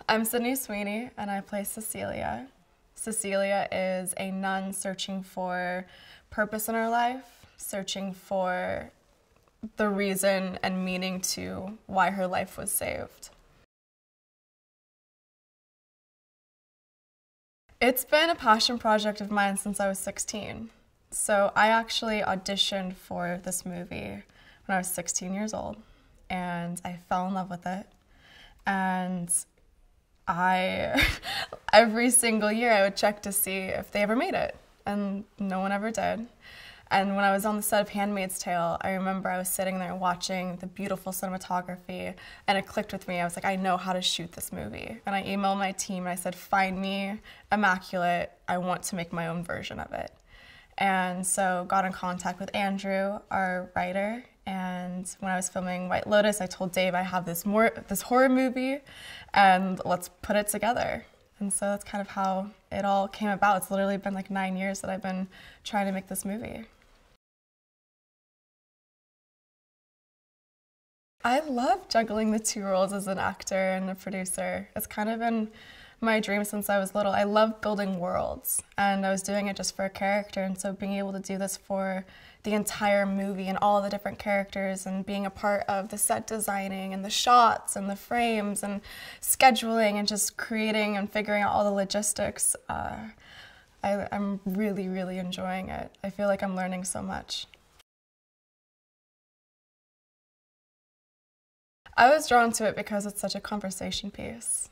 I'm Sydney Sweeney, and I play Cecilia. Cecilia is a nun searching for purpose in her life, searching for the reason and meaning to why her life was saved. It's been a passion project of mine since I was 16. So I actually auditioned for this movie when I was 16 years old, and I fell in love with it. And every single year I would check to see if they ever made it, and no one ever did. And when I was on the set of Handmaid's Tale, I remember I was sitting there watching the beautiful cinematography, and it clicked with me. I was like, I know how to shoot this movie. And I emailed my team and I said, find me immaculate. I want to make my own version of it. And so got in contact with Andrew, our writer, and when I was filming White Lotus, I told Dave I have this horror movie, and let's put it together. And so that's kind of how it all came about. It's literally been like 9 years that I've been trying to make this movie. I love juggling the two roles as an actor and a producer. It's kind of been my dream since I was little. I love building worlds, and I was doing it just for a character, and so being able to do this for the entire movie and all the different characters and being a part of the set designing and the shots and the frames and scheduling and just creating and figuring out all the logistics, I'm really, really enjoying it. I feel like I'm learning so much. I was drawn to it because it's such a conversation piece.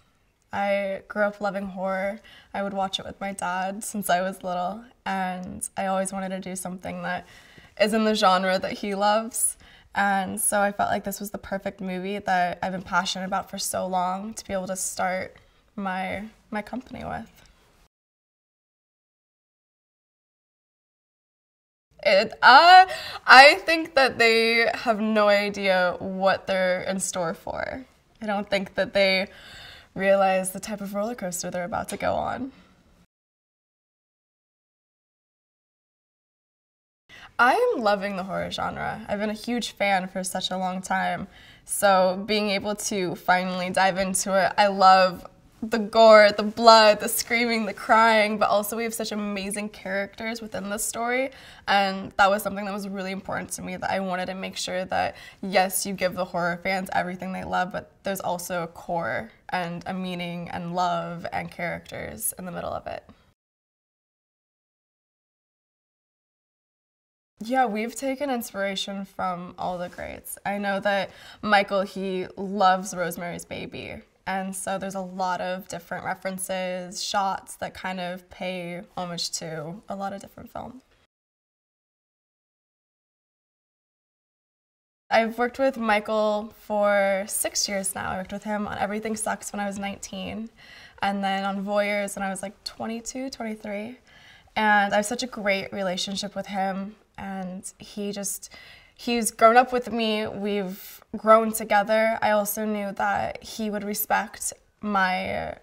I grew up loving horror. I would watch it with my dad since I was little, and I always wanted to do something that is in the genre that he loves. And so I felt like this was the perfect movie that I've been passionate about for so long to be able to start my company with. I think that they have no idea what they're in store for. I don't think that they realize the type of roller coaster they're about to go on. I am loving the horror genre. I've been a huge fan for such a long time, so being able to finally dive into it, I love the gore, the blood, the screaming, the crying, but also we have such amazing characters within the story, and that was something that was really important to me, that I wanted to make sure that, yes, you give the horror fans everything they love, but there's also a core and a meaning and love and characters in the middle of it. Yeah, we've taken inspiration from all the greats. I know that Michael, he loves Rosemary's Baby, and so there's a lot of different references, shots that kind of pay homage to a lot of different films. I've worked with Michael for 6 years now. I worked with him on Everything Sucks when I was 19, and then on Voyeurs when I was like 22, 23. And I have such a great relationship with him, and he's grown up with me. We've grown together. I also knew that he would respect my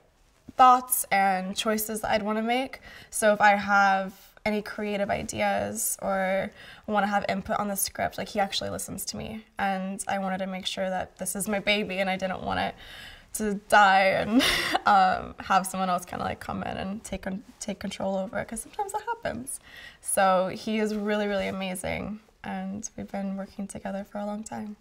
thoughts and choices that I'd want to make. So if I have any creative ideas or want to have input on the script, like, he actually listens to me. And I wanted to make sure that this is my baby, and I didn't want it to die and have someone else kind of like come in and take control over it, because sometimes that happens. So he is really, really amazing, and we've been working together for a long time.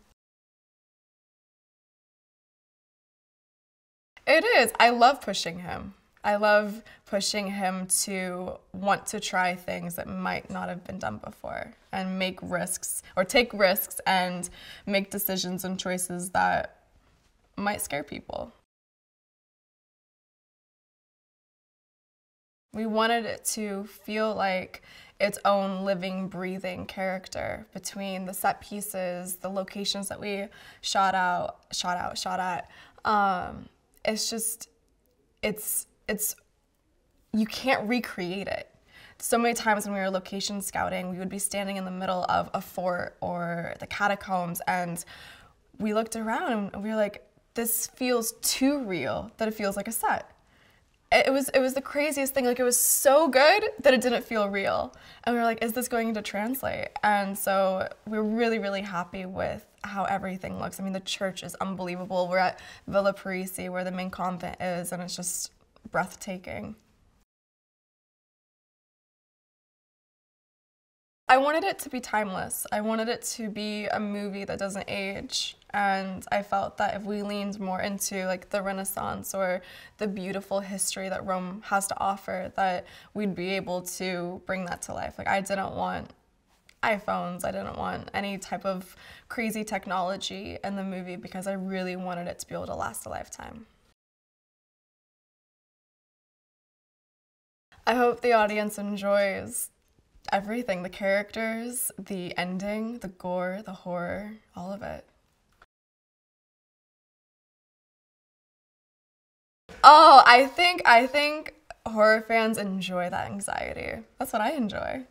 It is. I love pushing him. I love pushing him to want to try things that might not have been done before and make risks, or take risks and make decisions and choices that might scare people. We wanted it to feel like its own living, breathing character between the set pieces, the locations that we shot at. It's you can't recreate it. So many times when we were location scouting, we would be standing in the middle of a fort or the catacombs, and we looked around and we were like, this feels too real that it feels like a set. it was the craziest thing. Like, it was so good that it didn't feel real. And we were like, is this going to translate? And so we were really, really happy with how everything looks. I mean, the church is unbelievable. We're at Villa Parisi, where the main convent is, and it's just breathtaking. I wanted it to be timeless. I wanted it to be a movie that doesn't age. And I felt that if we leaned more into like the Renaissance or the beautiful history that Rome has to offer, that we'd be able to bring that to life. Like, I didn't want iPhones, I didn't want any type of crazy technology in the movie, because I really wanted it to be able to last a lifetime. I hope the audience enjoys everything, the characters, the ending, the gore, the horror, all of it. Oh, I think horror fans enjoy that anxiety. That's what I enjoy.